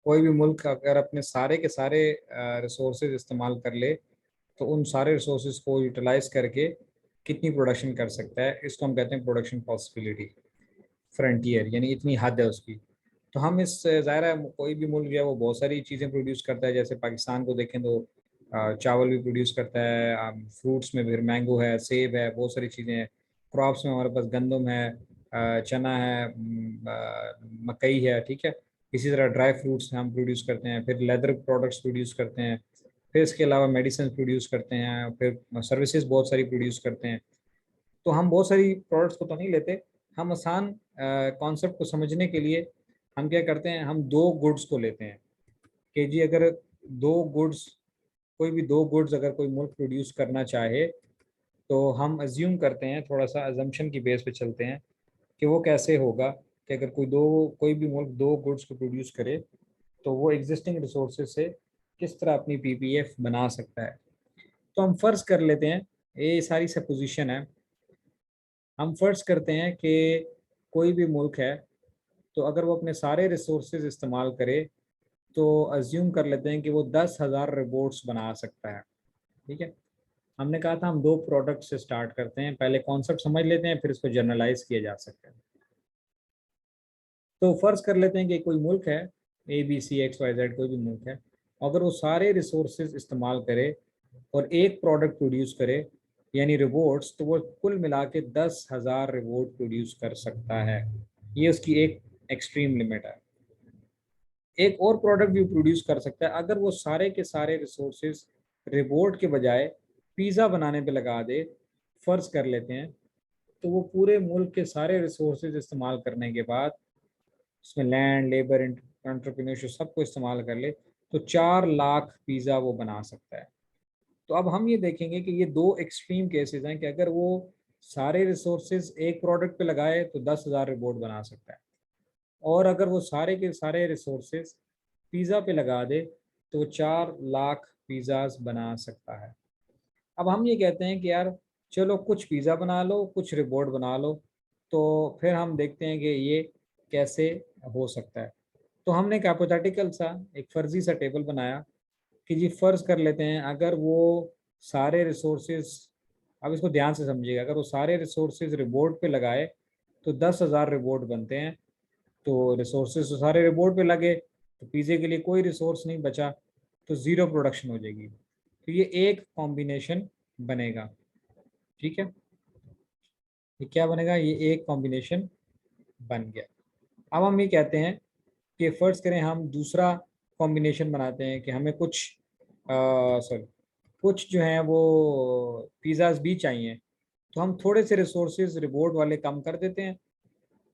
कोई भी मुल्क अगर अपने सारे के सारे रिसोर्सेज इस्तेमाल कर ले तो उन सारे रिसोर्सेज को यूटिलाइज करके कितनी प्रोडक्शन कर सकता है, इसको हम कहते हैं प्रोडक्शन पॉसिबिलिटी फ्रंटियर, यानी इतनी हद है उसकी। तो हम इस ज़ाहिर है कोई भी मुल्क जो है वो बहुत सारी चीज़ें प्रोड्यूस करता है। जैसे पाकिस्तान को देखें तो चावल भी प्रोड्यूस करता है, फ्रूट्स में फिर मैंगो है, सेब है, बहुत सारी चीज़ें हैं। क्रॉप्स में हमारे पास गंदम है, चना है, मकई है, ठीक है। इसी तरह ड्राई फ्रूट्स हम प्रोड्यूस करते हैं, फिर लेदर प्रोडक्ट्स प्रोड्यूस करते हैं, फिर इसके अलावा मेडिसिन प्रोड्यूस करते हैं, फिर सर्विसेज बहुत सारी प्रोड्यूस करते हैं। तो हम बहुत सारी प्रोडक्ट्स को तो नहीं लेते, हम आसान कॉन्सेप्ट को समझने के लिए हम क्या करते हैं, हम दो गुड्स को लेते हैं कि जी अगर दो गुड्स, कोई भी दो गुड्स अगर कोई मुल्क प्रोड्यूस करना चाहे तो हम अज्यूम करते हैं, थोड़ा सा अजम्पशन की बेस पे चलते हैं कि वो कैसे होगा कि अगर कोई भी मुल्क दो गुड्स को प्रोड्यूस करे तो वो एग्जिस्टिंग रिसोर्सेज से किस तरह अपनी पीपीएफ बना सकता है। तो हम फर्ज कर लेते हैं, ये सारी सपोजिशन है, हम फर्ज करते हैं कि कोई भी मुल्क है तो अगर वो अपने सारे रिसोर्सेज इस्तेमाल करे तो अज्यूम कर लेते हैं कि वो 10,000 रोबोट्स बना सकता है, ठीक है। हमने कहा था हम दो प्रोडक्ट से स्टार्ट करते हैं, पहले कॉन्सेप्ट समझ लेते हैं फिर इसको जनरलाइज किया जा सकता है। तो फर्ज कर लेते हैं कि कोई मुल्क है, ABC XYZ कोई भी मुल्क है, अगर वो सारे रिसोर्सेज इस्तेमाल करे और एक प्रोडक्ट प्रोड्यूस करे यानी रिवॉर्ड्स, तो वो कुल मिला के 10,000 रिवॉर्ड प्रोड्यूस कर सकता है। ये उसकी एक एक्सट्रीम लिमिट है। एक और प्रोडक्ट भी प्रोड्यूस कर सकता है अगर वो सारे के सारे रिसोर्सेज रिवॉर्ड के बजाय पिज़्ज़ा बनाने पे लगा दे, फर्ज कर लेते हैं। तो वो पूरे मुल्क के सारे रिसोर्सेज इस्तेमाल करने के बाद उसमें लैंड, लेबर, एंटरप्रेन्योरशिप सबको इस्तेमाल कर ले तो 4 लाख पिज़्ज़ा वो बना सकता है। तो अब हम ये देखेंगे कि ये दो एक्सट्रीम केसेस हैं कि अगर वो सारे रिसोर्सेज एक प्रोडक्ट पे लगाए तो 10,000 रिवॉर्ड बना सकता है, और अगर वो सारे के सारे रिसोर्सेज पिज़्ज़ा पे लगा दे तो वो 4 लाख पिज़्ज़ाज बना सकता है। अब हम ये कहते हैं कि यार चलो कुछ पिज़्ज़ा बना लो, कुछ रिवॉर्ड बना लो, तो फिर हम देखते हैं कि ये कैसे हो सकता है। तो हमने एक हाइपोथेटिकल सा एक फर्जी सा टेबल बनाया कि जी फ़र्ज़ कर लेते हैं अगर वो सारे रिसोर्सेज, अब इसको ध्यान से समझिएगा, अगर वो सारे रिसोर्सेज रिवॉर्ड पे लगाए तो 10,000 रिवॉर्ड बनते हैं। तो रिसोर्सेज तो सारे रिवॉर्ड पे लगे तो पिज़्ज़े के लिए कोई रिसोर्स नहीं बचा, तो ज़ीरो प्रोडक्शन हो जाएगी। तो ये एक कॉम्बिनेशन बनेगा, ठीक है। ये क्या बनेगा, ये एक कॉम्बिनेशन बन गया। अब हम ये कहते हैं कि फ़र्ज़ करें हम दूसरा कॉम्बिनेशन बनाते हैं कि हमें कुछ सॉरी कुछ जो हैं वो पिज़्ज़ाज़ भी चाहिए, तो हम थोड़े से रिसोर्सेज रिवॉर्ड वाले कम कर देते हैं।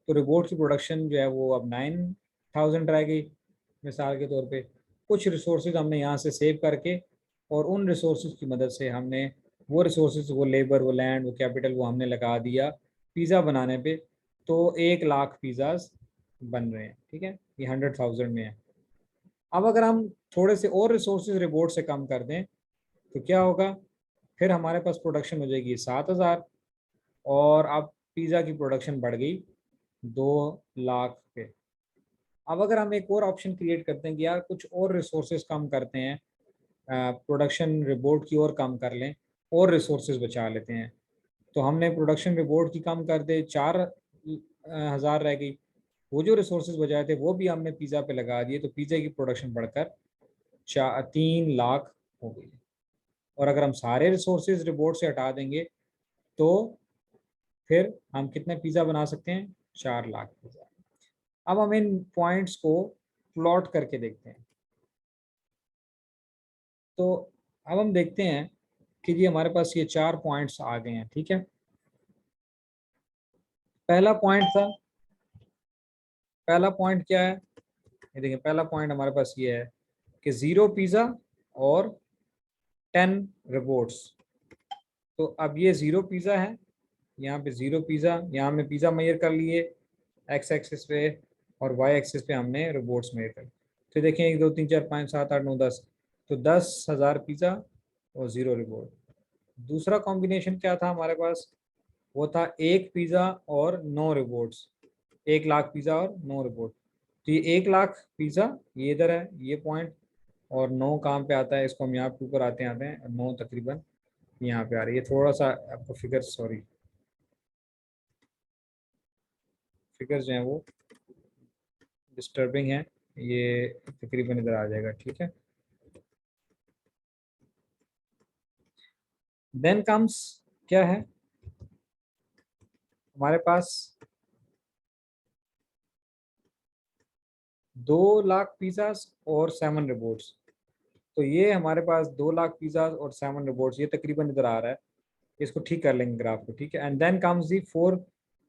तो रिवॉर्ड की प्रोडक्शन जो है वो अब 9,000 रह गई मिसाल के तौर पे। कुछ रिसोर्सेज हमने यहाँ से सेव करके और उन रिसोर्सेज की मदद से हमने वो रिसोर्सेज, वो लेबर, वो लैंड, वो कैपिटल, वो हमने लगा दिया पिज़्ज़ा बनाने पे, तो 1 लाख पिज़्ज़ाज बन रहे हैं, ठीक है। ये 100,000 में है। अब अगर हम थोड़े से और रिसोर्सेज रिवॉर्ड से कम कर दें तो क्या होगा, फिर हमारे पास प्रोडक्शन हो जाएगी 7,000, और अब पिज़्ज़ा की प्रोडक्शन बढ़ गई 2 लाख पे। अब अगर हम एक और ऑप्शन क्रिएट करते हैं कि यार कुछ और रिसोर्सेज कम करते हैं, प्रोडक्शन रिपोर्ट की और कम कर लें और रिसोर्सेज बचा लेते हैं, तो हमने प्रोडक्शन रिपोर्ट की कम कर दे, 4,000 रह गई। वो जो रिसोर्सेज बचाए थे वो भी हमने पिज़्ज़ा पे लगा दिए, तो पिज़्ज़ा की प्रोडक्शन बढ़कर 3 लाख हो गई। और अगर हम सारे रिसोर्सेज रिपोर्ट से हटा देंगे तो फिर हम कितने पिज़्ज़ा बना सकते हैं, 4 लाख पिज़्ज़ा। अब हम इन पॉइंट्स को प्लॉट करके देखते हैं। तो अब हम देखते हैं कि जी हमारे पास ये 4 पॉइंट्स आ गए हैं, ठीक है। पहला पॉइंट था, पहला पॉइंट क्या है, ये देखिए पहला पॉइंट हमारे पास ये है कि 0 पिज़्ज़ा और 10 रिवॉर्ड्स। तो अब ये 0 पिज़्ज़ा है, यहाँ पे 0 पिज़्ज़ा, यहाँ हमने पिज़्ज़ा मेजर कर लिए एक्स एक्सिस पे, और वाई एक्सिस पे हमने रिवॉर्ड्स मेजर कर। तो देखें 1 2 3 4 5 7 8 9 10, तो 10,000 पिज़्ज़ा और 0 रिवॉर्ड। दूसरा कॉम्बिनेशन क्या था हमारे पास, वो था 1 पिज़्ज़ा और 9 रिवॉर्ड्स, 1 लाख पिज़्ज़ा और 9 रिवॉर्ड। तो ये 1 लाख पिज़्ज़ा ये इधर है ये पॉइंट, और 9 कहाँ पे आता है, इसको हम यहाँ पे ऊपर आते हैं 9 तकरीबन यहाँ पे आ रही है। थोड़ा सा आपको फिगर, सॉरी फिगर्स जो हैं वो डिस्टर्बिंग है, ये तकरीबन इधर आ जाएगा, ठीक है। देन कम्स क्या है हमारे पास, 2 लाख पिज़्ज़ा और 7 रोबोट्स। तो ये हमारे पास 2 लाख पिज़्ज़ा और 7 रोबोट्स, ये तकरीबन इधर आ रहा है, इसको ठीक कर लेंगे ग्राफ को, ठीक है। And then comes the 4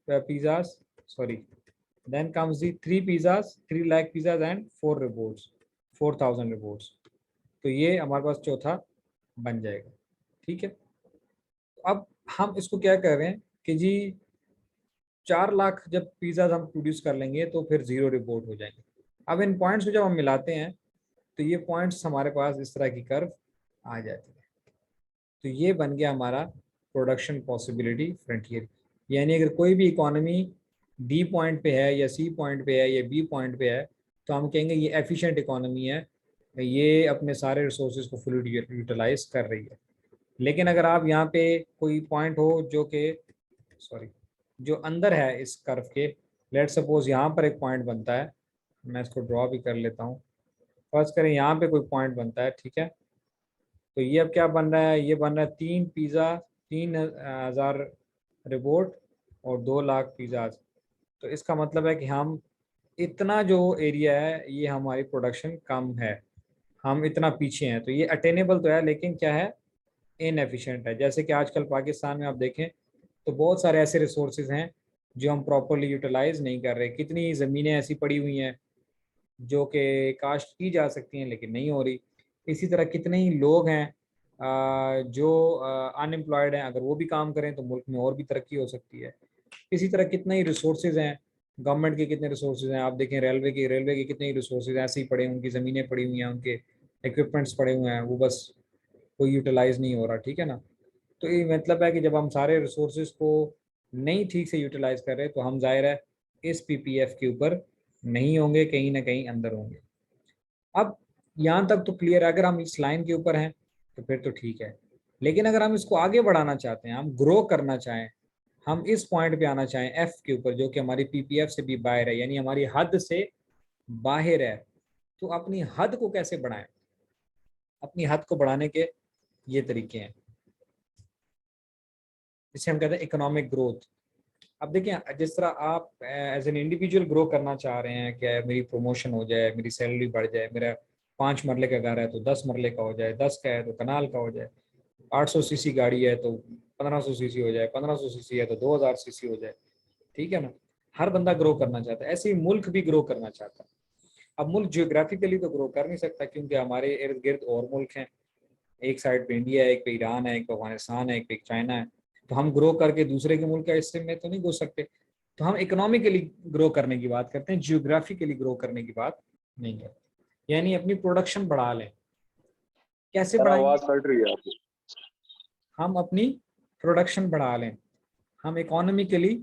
pizzas, sorry then comes the 3 pizzas, 3 lakh pizzas and 4 robots, 4,000 robots. तो ये हमारे पास चौथा बन जाएगा, ठीक है। अब हम इसको क्या कर रहे हैं कि जी 4 लाख जब पिज़्ज़ा हम प्रोड्यूस कर लेंगे तो फिर 0 रिपोर्ट हो जाएंगे। अब इन पॉइंट्स को जब हम मिलाते हैं तो ये पॉइंट्स हमारे पास इस तरह की कर्व आ जाती है। तो ये बन गया हमारा प्रोडक्शन पॉसिबिलिटी फ्रंटियर। यानी अगर कोई भी इकोनॉमी डी पॉइंट पे है या सी पॉइंट पे है या बी पॉइंट पे है तो हम कहेंगे ये एफिशिएंट इकोनॉमी है, ये अपने सारे रिसोर्सेज को फुली यूटिलाइज कर रही है। लेकिन अगर आप यहाँ पे कोई पॉइंट हो जो कि सॉरी जो अंदर है इस कर्व के, लेट सपोज यहाँ पर एक पॉइंट बनता है, मैं इसको ड्रॉ भी कर लेता हूँ। फर्स्ट करें यहाँ पे कोई पॉइंट बनता है, ठीक है। तो ये अब क्या बन रहा है, ये बन रहा है 3 पिज़्ज़ा, 3,000 रिपोर्ट और 2 लाख पिज़्ज़ा। तो इसका मतलब है कि हम इतना जो एरिया है ये हमारी प्रोडक्शन कम है, हम इतना पीछे हैं। तो ये अटेनेबल तो है लेकिन क्या है, इनएफिशिएंट है। जैसे कि आजकल पाकिस्तान में आप देखें तो बहुत सारे ऐसे रिसोर्सेज हैं जो हम प्रॉपरली यूटिलाइज नहीं कर रहे। कितनी ज़मीनें ऐसी पड़ी हुई हैं जो कि काश्त की जा सकती हैं लेकिन नहीं हो रही। इसी तरह कितने ही लोग हैं जो अनएम्प्लॉयड हैं, अगर वो भी काम करें तो मुल्क में और भी तरक्की हो सकती है। इसी तरह कितने ही रिसोर्सेज हैं, गवर्नमेंट के कितने रिसोर्सेज हैं, आप देखें रेलवे के कितने ही रिसोर्सेज ऐसे ही पड़े हैं, उनकी ज़मीनें पड़ी हुई हैं, उनके इक्विपमेंट्स पड़े हुए हैं, वो बस कोई यूटिलाइज नहीं हो रहा, ठीक है ना। तो ये मतलब है कि जब हम सारे रिसोर्सेज को नहीं ठीक से यूटिलाइज कर रहे तो हम जाहिर है इस पीपीएफ के ऊपर नहीं होंगे, कहीं ना कहीं अंदर होंगे। अब यहाँ तक तो क्लियर है, अगर हम इस लाइन के ऊपर हैं तो फिर तो ठीक है। लेकिन अगर हम इसको आगे बढ़ाना चाहते हैं, हम ग्रो करना चाहें, हम इस पॉइंट पे आना चाहें एफ के ऊपर जो कि हमारी पीपीएफ से भी बाहर है, यानी हमारी हद से बाहर है, तो अपनी हद को कैसे बढ़ाएं। अपनी हद को बढ़ाने के ये तरीके हैं, जिसे हम कहते हैं इकोनॉमिक ग्रोथ। अब देखिए जिस तरह आप एज एन इंडिविजुअल ग्रो करना चाह रहे हैं कि मेरी प्रमोशन हो जाए, मेरी सैलरी बढ़ जाए, मेरा 5 मरले का घर है तो 10 मरले का हो जाए, 10 का है तो कनाल का हो जाए, 800 सीसी गाड़ी है तो 1500 सीसी हो जाए, 1500 सीसी है तो 2000 सीसी हो जाए, ठीक है ना। हर बंदा ग्रो करना चाहता है, ऐसे ही मुल्क भी ग्रो करना चाहता है। अब मुल्क जियोग्राफिकली तो ग्रो कर नहीं सकता क्योंकि हमारे इर्द गिर्द और मुल्क हैं, एक साइड पे इंडिया है, एक पे ईरान है, एक पे अफगानिस्तान है, एक पे चाइना है। तो हम ग्रो करके दूसरे के मुल्क के हिस्से में तो नहीं घुस सकते। तो हम इकोनॉमिकली ग्रो करने की बात करते हैं, जियोग्राफिकली ग्रो करने की बात नहीं करते। यानी अपनी प्रोडक्शन बढ़ा लें। कैसे सर बढ़ाएंगे, आवाज कट रही है आपकी। हम अपनी प्रोडक्शन बढ़ा लें। हम इकोनॉमिकली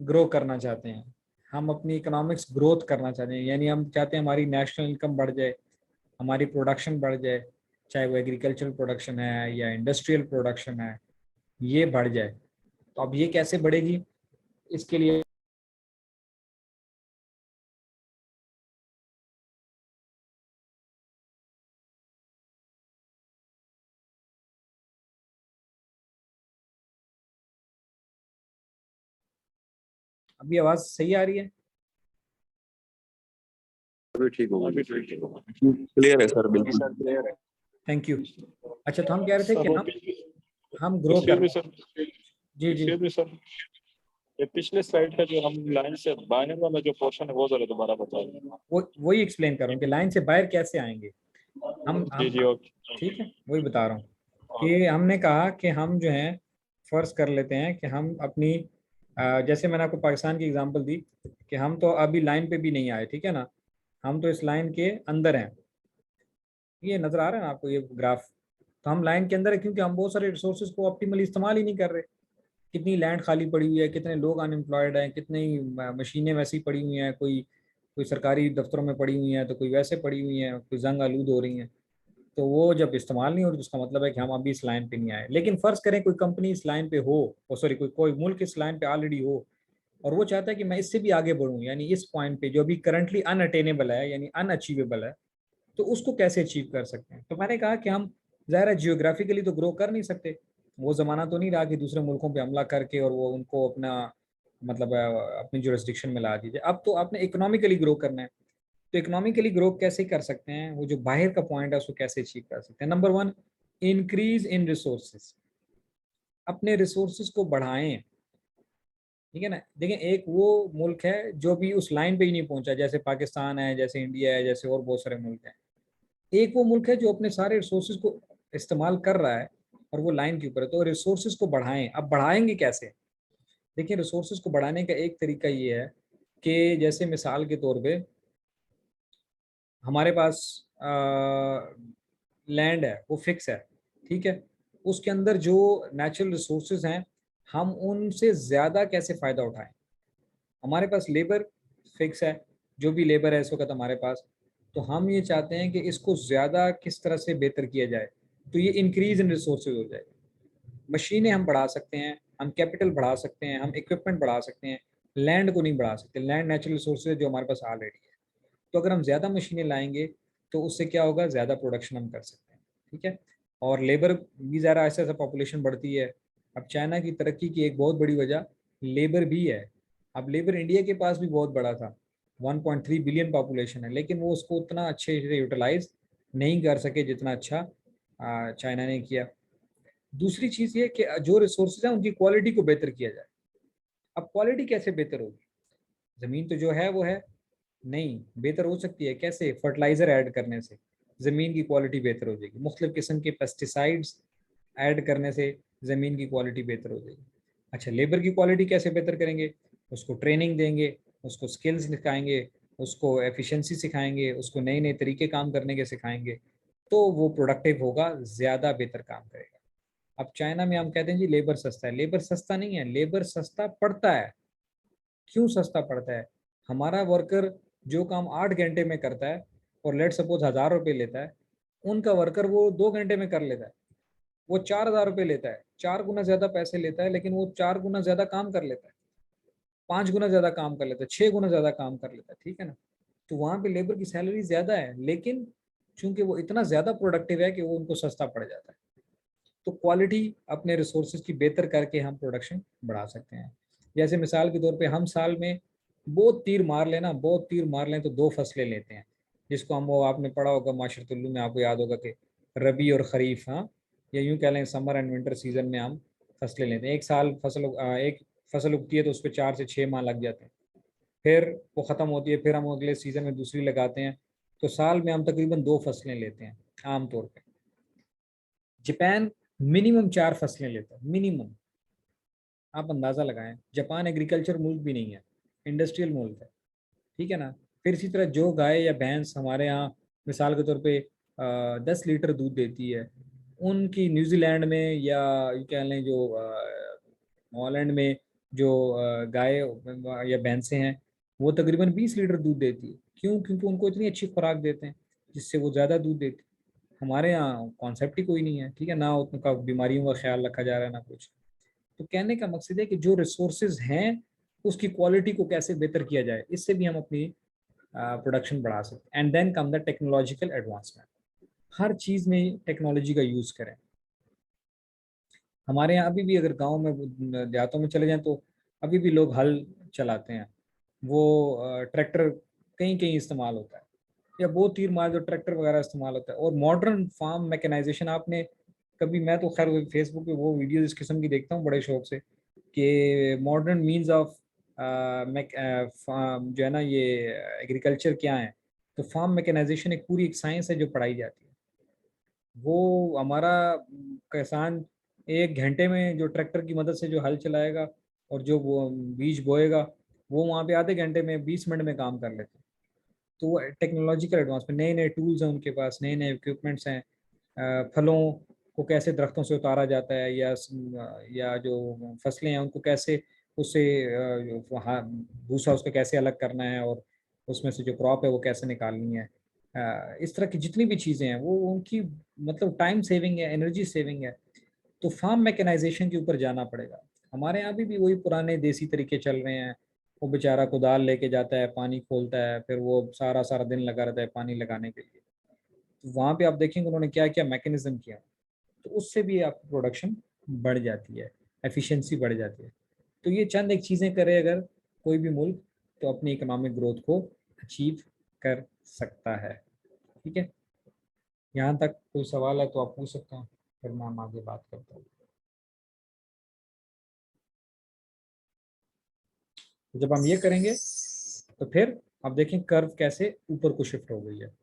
ग्रो करना चाहते हैं, हम अपनी इकोनॉमिक्स ग्रोथ करना चाहते हैं, यानी हम चाहते हैं हमारी नेशनल इनकम बढ़ जाए, हमारी प्रोडक्शन बढ़ जाए, चाहे वो एग्रीकल्चरल प्रोडक्शन है या इंडस्ट्रियल प्रोडक्शन है, ये बढ़ जाए। तो अब ये कैसे बढ़ेगी, इसके लिए अभी आवाज सही आ रही है? अभी ठीक होगा, अभी ठीक होगा, क्लियर है सर, बिल्कुल सर क्लियर है। Thank you. अच्छा तो हम कह रहे थे कि सर हम ग्रो इसके कर, भी सर, जी जी इसके भी सर, ये पिछले स्लाइड का जो हम लाइन से बाहर वाला जो पोर्शन है वो जरा दोबारा बताइए। वो वही एक्सप्लेन कर रहा हूँ कि लाइन से बाहर कैसे आएंगे। जी हम जी ओके। ठीक है, वही बता रहा हूँ कि हमने कहा कि हम जो है फर्ज कर लेते हैं कि हम अपनी जैसे मैंने आपको पाकिस्तान की एग्जांपल दी कि हम तो अभी लाइन पे भी नहीं आए, ठीक है ना, हम तो इस लाइन के अंदर हैं। ये नजर आ रहा है ना आपको ये ग्राफ, तो हम लाइन के अंदर है क्योंकि हम बहुत सारे रिसोर्सेज को ऑप्टिमली इस्तेमाल ही नहीं कर रहे। कितनी लैंड खाली पड़ी हुई है, कितने लोग अनएम्प्लॉयड हैं, कितनी मशीनें वैसी पड़ी हुई हैं, कोई कोई सरकारी दफ्तरों में पड़ी हुई हैं, तो कोई वैसे पड़ी हुई हैं, कोई जंग आलूद हो रही हैं। तो वो जब इस्तेमाल नहीं हो रही, तो उसका मतलब है कि हम अभी इस लाइन पे नहीं आए। लेकिन फर्ज करें कोई कंपनी इस लाइन पे हो, सॉरी कोई कोई मुल्क इस लाइन पे ऑलरेडी हो, और वो चाहता है कि मैं इससे भी आगे बढ़ूं, यानी इस पॉइंट पे जो अभी करंटली अनअटेनेबल है यानी अनअचीवेबल है, तो उसको कैसे अचीव कर सकते हैं। तो मैंने कहा कि हम ज़ाहिर है जियोग्राफिकली तो ग्रो कर नहीं सकते, वो ज़माना तो नहीं रहा कि दूसरे मुल्कों पे हमला करके और वो उनको अपना मतलब अपनी जुरिस्डिक्शन में ला दीजिए। अब तो आपने इकोनॉमिकली ग्रो करना है। तो इकोनॉमिकली ग्रो कैसे कर सकते हैं, वो जो बाहर का पॉइंट है उसको कैसे अचीव कर सकते हैं। Number one, increase in resources, अपने रिसोर्सेज को बढ़ाएं। ठीक है ना। देखें, एक वो मुल्क है जो भी उस लाइन पे ही नहीं पहुंचा, जैसे पाकिस्तान है, जैसे इंडिया है, जैसे और बहुत सारे मुल्क हैं। एक वो मुल्क है जो अपने सारे रिसोर्सेज को इस्तेमाल कर रहा है और वो लाइन के ऊपर है। तो रिसोर्सेज को बढ़ाएं। अब बढ़ाएंगे कैसे? देखिए, रिसोर्सेज को बढ़ाने का एक तरीका ये है कि जैसे मिसाल के तौर पे हमारे पास लैंड है, वो फिक्स है, ठीक है। उसके अंदर जो नेचुरल रिसोर्सेज हैं, हम उनसे ज़्यादा कैसे फ़ायदा उठाएं। हमारे पास लेबर फिक्स है, जो भी लेबर है इस वक्त हमारे पास, तो हम ये चाहते हैं कि इसको ज़्यादा किस तरह से बेहतर किया जाए। तो ये इंक्रीज इन रिसोर्सेज हो जाए। मशीनें हम बढ़ा सकते हैं, हम कैपिटल बढ़ा सकते हैं, हम इक्विपमेंट बढ़ा सकते हैं, लैंड को नहीं बढ़ा सकते। लैंड नेचुरल रिसोर्सेज है जो हमारे पास ऑलरेडी है। तो अगर हम ज़्यादा मशीनें लाएंगे तो उससे क्या होगा, ज़्यादा प्रोडक्शन हम कर सकते हैं। ठीक है। और लेबर भी ज़रा ऐसे ऐसा पॉपुलेशन बढ़ती है। अब चाइना की तरक्की की एक बहुत बड़ी वजह लेबर भी है। अब लेबर इंडिया के पास भी बहुत बड़ा था, 1.3 बिलियन पॉपुलेशन है, लेकिन वो उसको उतना अच्छे से यूटिलाइज नहीं कर सके जितना अच्छा चाइना ने किया। दूसरी चीज़ ये कि जो रिसोर्सेज हैं उनकी क्वालिटी को बेहतर किया जाए। अब क्वालिटी कैसे बेहतर होगी? ज़मीन तो जो है वो है, नहीं बेहतर हो सकती है कैसे? फर्टिलाइज़र ऐड करने से ज़मीन की क्वालिटी बेहतर हो जाएगी। मुख्तलिफ़ किस्म के पेस्टिसाइड्स ऐड करने से ज़मीन की क्वालिटी बेहतर हो जाएगी। अच्छा, लेबर की क्वालिटी कैसे बेहतर करेंगे? उसको ट्रेनिंग देंगे, उसको स्किल्स सिखाएंगे, उसको एफिशिएंसी सिखाएंगे, उसको नए नए तरीके काम करने के सिखाएंगे, तो वो प्रोडक्टिव होगा, ज़्यादा बेहतर काम करेगा। अब चाइना में हम कहते हैं जी लेबर सस्ता है। लेबर सस्ता नहीं है, लेबर सस्ता पड़ता है। क्यों सस्ता पड़ता है? हमारा वर्कर जो काम 8 घंटे में करता है और लेट सपोज 1,000 रुपये लेता है, उनका वर्कर वो 2 घंटे में कर लेता है, वो 4,000 रुपये लेता है, 4 गुना ज्यादा पैसे लेता है, लेकिन वो 4 गुना ज्यादा काम कर लेता है, 5 गुना ज्यादा काम कर लेता है, 6 गुना ज्यादा काम कर लेता है। ठीक है ना। तो वहां पे लेबर की सैलरी ज्यादा है, लेकिन चूंकि वो इतना ज्यादा प्रोडक्टिव है कि वो उनको सस्ता पड़ जाता है। तो क्वालिटी अपने रिसोर्सेज की बेहतर करके हम प्रोडक्शन बढ़ा सकते हैं। जैसे मिसाल के तौर पे हम साल में बहुत तीर मार लें ना, बहुत तीर मार लें तो 2 फसलें लेते हैं, जिसको हम, वो आपने पढ़ा होगा माशरतुल्लू में, आपको याद होगा कि रबी और खरीफ, हाँ, या यूं कह लें समर एंड विंटर सीजन में हम फसलें लेते हैं। एक साल एक फसल उगती है तो उस पर 4 से 6 माह लग जाते हैं, फिर वो ख़त्म होती है, फिर हम अगले सीज़न में दूसरी लगाते हैं। तो साल में हम तकरीबन 2 फसलें लेते हैं आमतौर पर। जापान मिनिमम 4 फसलें लेता है, मिनिमम। आप अंदाज़ा लगाएं, जापान एग्रीकल्चर मुल्क भी नहीं है, इंडस्ट्रियल मुल्क है। ठीक है ना। फिर इसी तरह जो गाय या भैंस हमारे यहाँ मिसाल के तौर पे 10 लीटर दूध देती है, उनकी न्यूजीलैंड में या ये कह लें जो हॉलैंड में जो गाय या भैंसें हैं, वो तकरीबन 20 लीटर दूध देती है। क्यों? क्योंकि उनको इतनी अच्छी खुराक देते हैं जिससे वो ज़्यादा दूध देती है। हमारे यहाँ कॉन्सेप्ट ही कोई नहीं है। ठीक है ना, उनका बीमारियों का ख्याल रखा जा रहा है ना कुछ। तो कहने का मकसद है कि जो रिसोर्सेज हैं उसकी क्वालिटी को कैसे बेहतर किया जाए, इससे भी हम अपनी प्रोडक्शन बढ़ा सकते हैं। And then come the technological advancement. हर चीज़ में टेक्नोलॉजी का यूज़ करें। हमारे यहाँ अभी भी अगर गांव में देहातों में चले जाएं तो अभी भी लोग हल चलाते हैं, वो ट्रैक्टर कहीं कहीं इस्तेमाल होता है, या बहुत तीर मार जो ट्रैक्टर वगैरह इस्तेमाल होता है। और मॉडर्न फार्म मैकेनाइजेशन, आपने कभी, मैं तो खैर फेसबुक पे वो वीडियो इस किस्म की देखता हूँ बड़े शौक से, कि मॉडर्न मीन्स ऑफ जो है ना ये एग्रीकल्चर क्या है। तो फार्म मैकेनाइजेशन एक पूरी एक साइंस है जो पढ़ाई जाती है। वो हमारा किसान 1 घंटे में जो ट्रैक्टर की मदद से जो हल चलाएगा और जो वो बीज बोएगा, वो वहाँ पे आधे घंटे में 20 मिनट में काम कर लेते हैं। तो वो टेक्नोलॉजिकल एडवांसमेंट, नए नए टूल्स हैं उनके पास, नए नए इक्विपमेंट्स हैं। फलों को कैसे दरख्तों से उतारा जाता है, या जो फसलें हैं उनको कैसे उससे भूसा उसका कैसे अलग करना है, और उसमें से जो क्रॉप है वो कैसे निकालनी है। इस तरह की जितनी भी चीज़ें हैं वो उनकी मतलब टाइम सेविंग है, एनर्जी सेविंग है। तो फार्म मैकेनाइजेशन के ऊपर जाना पड़ेगा। हमारे यहाँ भी वही पुराने देसी तरीके चल रहे हैं। वो बेचारा कुदाल लेके जाता है, पानी खोलता है, फिर वो सारा सारा दिन लगा रहता है पानी लगाने के लिए। तो वहाँ पे आप देखेंगे उन्होंने क्या क्या मैकेनिज्म किया, तो उससे भी आपकी प्रोडक्शन बढ़ जाती है, एफिशिएंसी बढ़ जाती है। तो ये चंद एक चीज़ें करे अगर कोई भी मुल्क, तो अपनी इकोनॉमिक ग्रोथ को अचीव कर सकता है। ठीक है, यहाँ तक कोई सवाल है तो आप पूछ सकते हैं, फिर मैं हम आगे बात करता हूँ। तो जब हम ये करेंगे तो फिर अब देखें कर्व कैसे ऊपर को शिफ्ट हो गई है।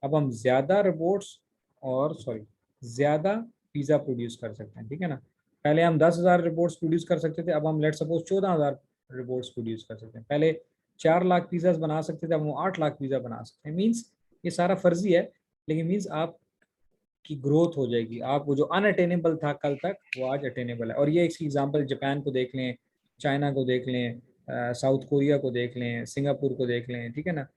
अब हम ज़्यादा रोबोट्स और ज़्यादा पिज़्ज़ा प्रोड्यूस कर सकते हैं। ठीक है ना, पहले हम 10,000 रोबोट्स प्रोड्यूस कर सकते थे, अब हम लेट सपोज 14,000 रोबोट्स प्रोड्यूस कर सकते हैं। पहले 4 लाख पिज़्ज़ा बना सकते थे, अब हम 8 लाख पिज़्ज़ा बना सकते हैं। मीन्स ये सारा फर्जी है, लेकिन मीन्स आप की ग्रोथ हो जाएगी। आप वो जो अनअटेनेबल था कल तक, वो आज अटेनेबल है। और ये इसकी एग्जांपल जापान को देख लें, चाइना को देख लें, साउथ कोरिया को देख लें, सिंगापुर को देख लें, ठीक है ना,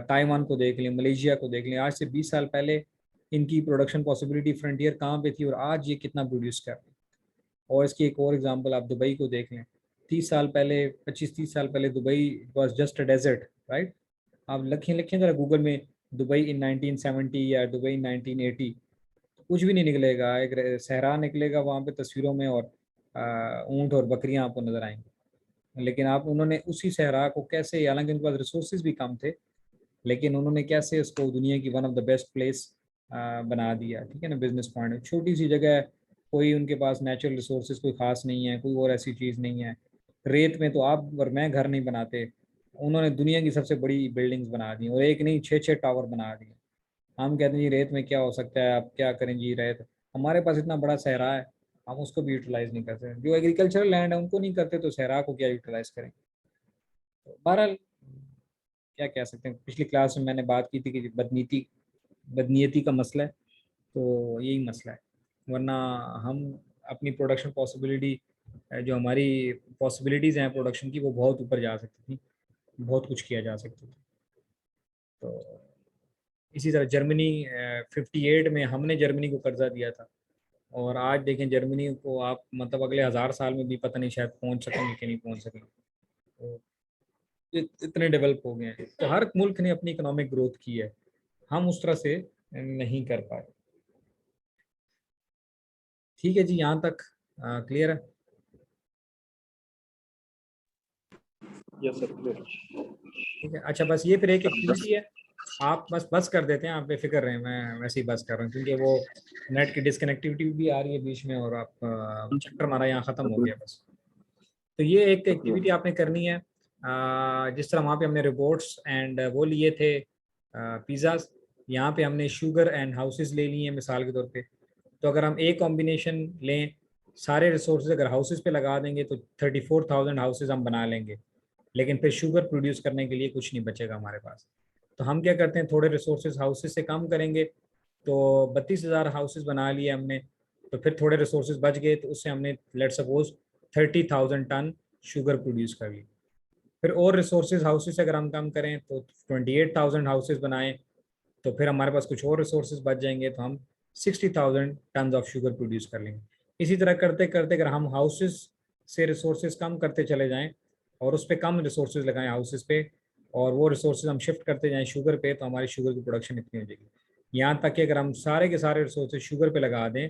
ताइवान को देख लें, मलेशिया को देख लें। आज से 20 साल पहले इनकी प्रोडक्शन पॉसिबिलिटी फ्रंटियर कहाँ पे थी और आज ये कितना प्रोड्यूस कर रहे हैं। और इसकी एक और एग्जांपल आप दुबई को देख लें। 30 साल पहले, 25-30 साल पहले Dubai was just a desert, right. आप लिखें जरा गूगल में दुबई इन 1970 या दुबई इन 1980, कुछ भी नहीं निकलेगा। एक सहरा निकलेगा वहाँ पे तस्वीरों में, और ऊंट और बकरियां आपको नजर आएंगी। लेकिन आप उन्होंने उसी सहरा को कैसे, हालांकि उनके पास रिसोर्सेज भी कम थे, लेकिन उन्होंने कैसे उसको दुनिया की one of the best place बना दिया। ठीक है ना, बिजनेस पॉइंट, छोटी सी जगह है, कोई उनके पास नेचुरल रिसोर्सेज कोई खास नहीं है, कोई और ऐसी चीज़ नहीं है। रेत में तो आप और मैं घर नहीं बनाते, उन्होंने दुनिया की सबसे बड़ी बिल्डिंग्स बना दी, और एक नहीं 6-6 टावर बना दिए। हम कहते हैं जी रेत में क्या हो सकता है, आप क्या करें जी रेत, हमारे पास इतना बड़ा सहरा है, हम उसको भी यूटिलाइज नहीं करते। जो एग्रीकल्चरल लैंड है उनको नहीं करते, तो सहरा को क्या यूटिलाइज करें। तो बहरहाल क्या कह सकते हैं, पिछली क्लास में मैंने बात की थी कि बदनीयती का मसला है, तो यही मसला है। वरना हम अपनी प्रोडक्शन पॉसिबिलिटी, जो हमारी पॉसिबिलिटीज़ हैं प्रोडक्शन की, वो बहुत ऊपर जा सकती थी, बहुत कुछ किया जा सकता था। तो इसी तरह जर्मनी, 58 में हमने जर्मनी को कर्जा दिया था, और आज देखें जर्मनी को आप मतलब अगले 1000 साल में भी पता नहीं शायद पहुंच सकेंगे कि नहीं पहुंच सकेंगे। तो इतने डेवलप हो गए हैं। तो हर मुल्क ने अपनी इकोनॉमिक ग्रोथ की है, हम उस तरह से नहीं कर पाए। ठीक है जी, यहाँ तक क्लियर है। Yes sir, clear. ठीक है, अच्छा बस ये फिर एक एक्टिविटी है, आप बस कर देते हैं, आप बेफिक्र रहें, मैं वैसे ही बस कर रहा हूँ, क्योंकि वो नेट की डिस्कनेक्टिविटी भी आ रही है बीच में, और आप चैप्टर हमारा यहाँ ख़त्म हो गया बस। तो ये एक एक्टिविटी आपने करनी है। जिस तरह वहाँ पे हमने रोबोट्स एंड वो लिए थे पिज़्ज़ाज, यहाँ पे हमने शुगर एंड हाउसेस ले लिए हैं मिसाल के तौर पे। तो अगर हम एक कॉम्बिनेशन लें, सारे रिसोर्सेज अगर हाउसेस पे लगा देंगे तो 34,000 हाउसेज हम बना लेंगे, लेकिन फिर शुगर प्रोड्यूस करने के लिए कुछ नहीं बचेगा हमारे पास। तो हम क्या करते हैं, थोड़े रिसोर्सेज हाउसेज से कम करेंगे, तो 32,000 हाउसेज बना लिए हमने। तो फिर थोड़े रिसोर्सेज बच गए, तो उससे हमने let suppose 30,000 ton sugar produce कर ली। फिर और रिसोर्सेज हाउसेज अगर हम कम करें तो 28,000 हाउसेज बनाएं, तो फिर हमारे पास कुछ और रिसोर्सेज बच जाएंगे, तो हम 60,000 टन ऑफ शुगर प्रोड्यूस कर लेंगे। इसी तरह करते करते अगर हम हाउसेज से रिसोर्सेज कम करते चले जाएं और उस पर कम रिसोर्सेज लगाएं हाउसेज पे, और वो रिसोर्सेज हम शिफ्ट करते जाएं शुगर पे, तो हमारी शुगर की प्रोडक्शन इतनी हो जाएगी। यहाँ तक कि अगर हम सारे के सारे रिसोर्सेज शुगर पे लगा दें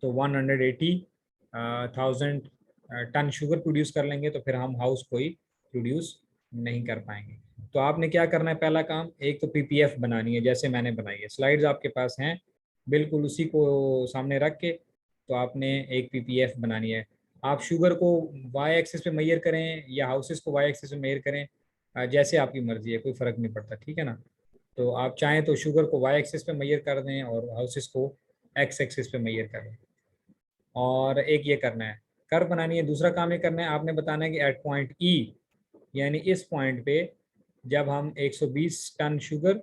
तो 180,000 टन शुगर प्रोड्यूस कर लेंगे, तो फिर हम हाउस कोई प्रोड्यूस नहीं कर पाएंगे। तो आपने क्या करना है, पहला काम, एक तो पीपीएफ बनानी है, जैसे मैंने बनाई है, स्लाइड्स आपके पास हैं, बिल्कुल उसी को सामने रख के तो आपने एक पीपीएफ बनानी है। आप शुगर को वाई एक्सिस पे मेजर करें या हाउसेस को वाई एक्सिस पे मेजर करें, जैसे आपकी मर्जी है, कोई फ़र्क नहीं पड़ता। ठीक है ना, तो आप चाहें तो शुगर को वाई एक्सिस पे मेजर कर दें और हाउसेस को एक्स एक्सिस पे मेजर कर दें। और एक ये करना है, कर्व बनानी है। दूसरा काम ये करना है, आपने बताना है कि एट पॉइंट ई, यानी इस पॉइंट पे जब हम 120 टन शुगर,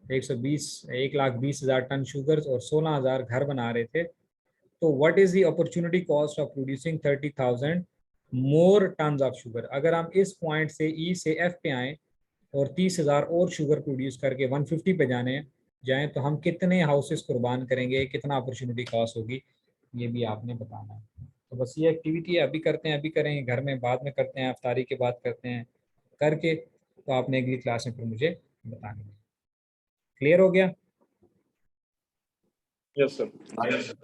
1,20,000 टन शुगर और 16,000 घर बना रहे थे, तो what is the opportunity cost of producing 30,000 more ton of sugar. अगर हम इस पॉइंट से ई से एफ पे आए और 30,000 और शुगर प्रोड्यूस करके 150 पे जाएं तो हम कितने हाउसेस कुर्बान करेंगे, कितना अपॉर्चुनिटी कॉस्ट होगी, ये भी आपने बताना है। तो बस ये एक्टिविटी है, अभी करते हैं, अभी करेंगे, घर में बाद में करते हैं, अफ्तारी के बाद करते हैं, करके तो आपने अगली क्लास में फिर मुझे बताना है। क्लियर हो गया? Yes sir.